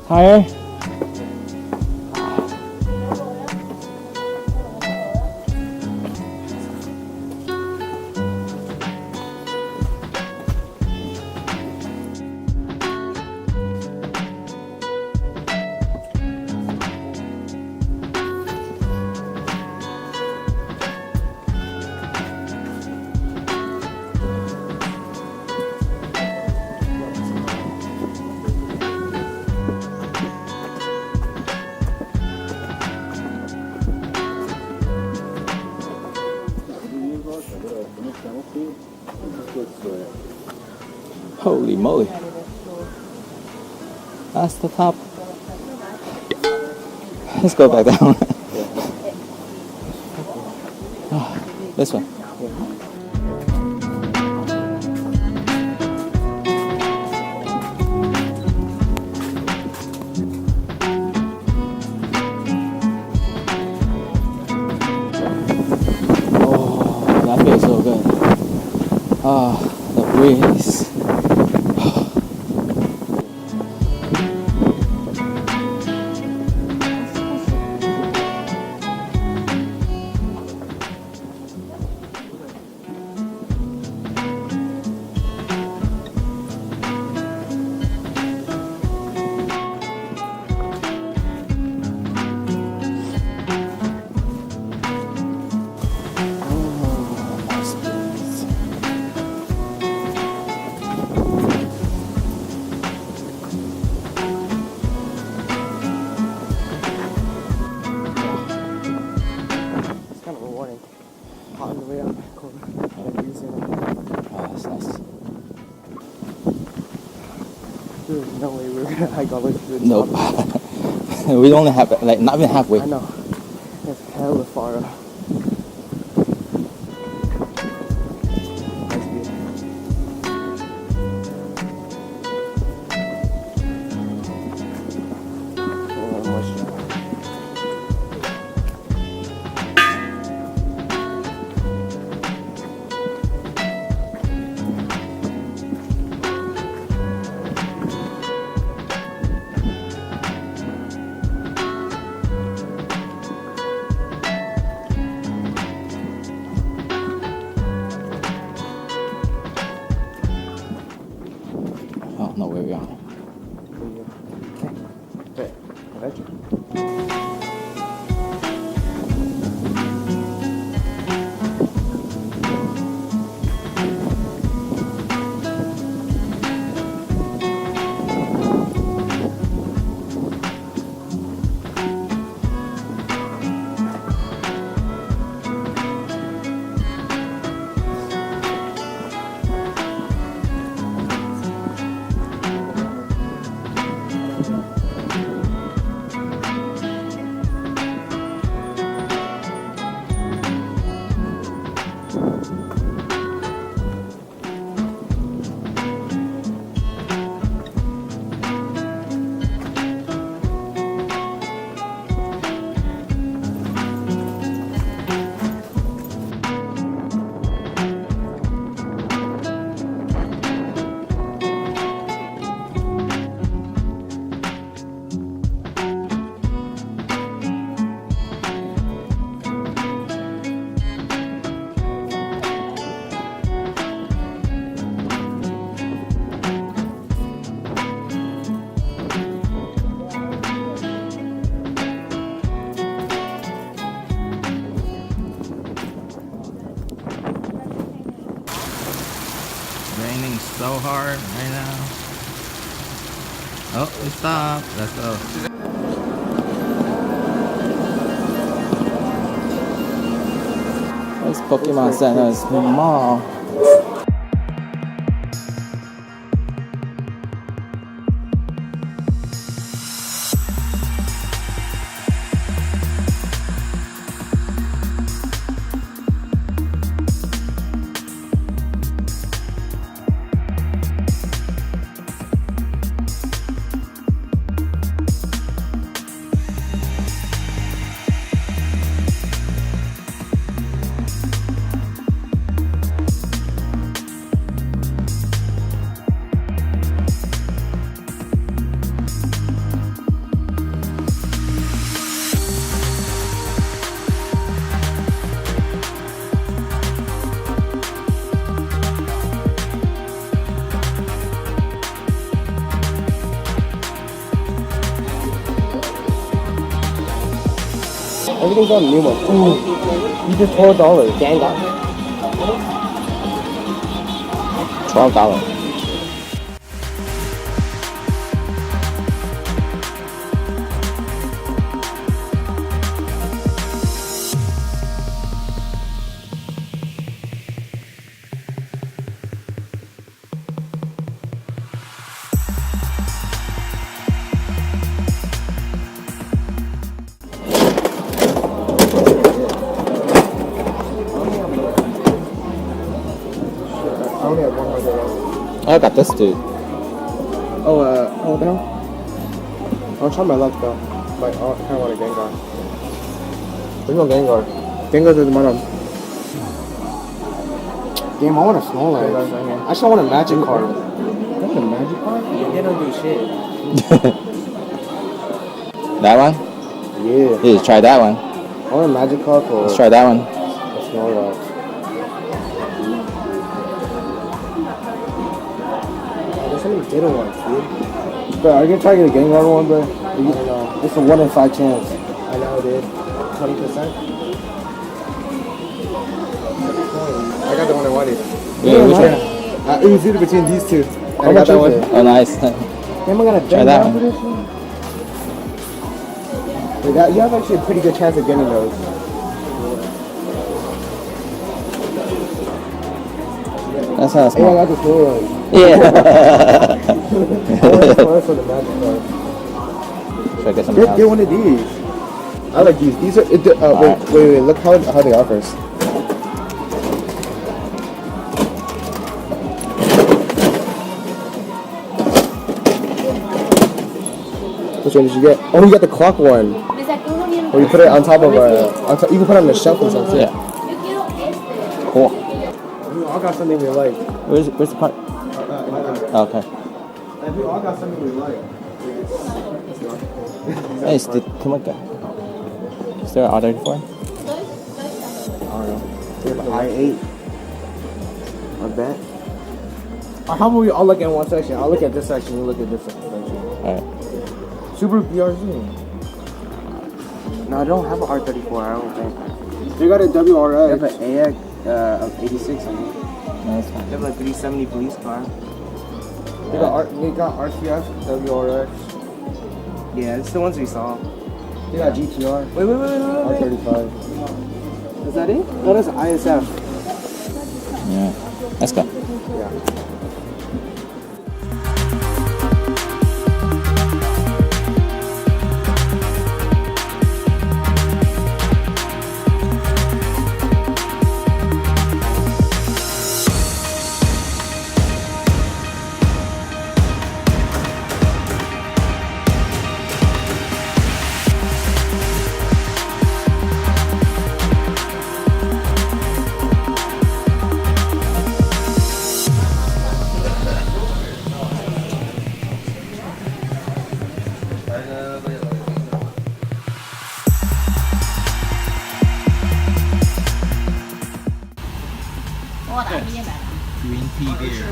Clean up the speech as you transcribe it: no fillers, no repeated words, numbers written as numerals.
Higher? Holy moly. That's the top. Let's go back down. This one. Oh, that feels so good. Ah, the breeze. There's no way we're gonna hike all the way to the Nope. top. We only have like not even halfway. I know. It's hella far up. Nice view. Oh, moisture. Oh no, where we are. Okay. Right. Raining so hard right now. Oh, we stopped. Let's go. This Pokemon Center is small. everything's on the new one. Ooh, you just $12. Gengar. $12. I only have $100. I got this dude. Oh, what the hell? I'll try my luck though. But I kind of want a Gengar. There's no Gengar. Gengar's at the bottom. Damn, I want a Snorlax. I just want a magic card. That's a magic card? They don't do shit. That one? Yeah. You just try that one. I want a magic card for Let's try that one. a Snorlax. There's so many little ones, dude. But are you gonna try to get a Gengar one, bro? I don't know. It's a 1 in 5 chance. I know, dude. 20%. I got the one I wanted. Yeah, which one? It was either between these two. How I got much that is one. it? Oh, nice. Damn, I got a Try that Gengar one. for this one. Wait, you have actually a pretty good chance of getting those. That's not Hey, I small. got the Snorlax. Yeah. I want the Snorlax for the magic card. Should I get some Get else? one of these. I like these. These are. Wait. Look how they are first. Which one did you get? Oh, you got the clock one. Or you put it on top of you can put it on the shelf or something. Yeah. Cool. We all got something we like. Where's the part? Oh, okay. We all got something we like. Hey, come on, is there an R34? I8. I bet. Or how about we all look at one section? I'll look at this section, you look at this section. Alright. Super BRZ. No, I don't have an R34, I don't think. You got a I have WRX. an AX of 86 on it. No, that's fine. I have a 370 police car. They got RCS, WRX. Yeah, it's the ones we saw. They got GTR. Wait. R35. Is that it? No, that's ISF. Yeah. Let's go. Yeah. Green tea beer.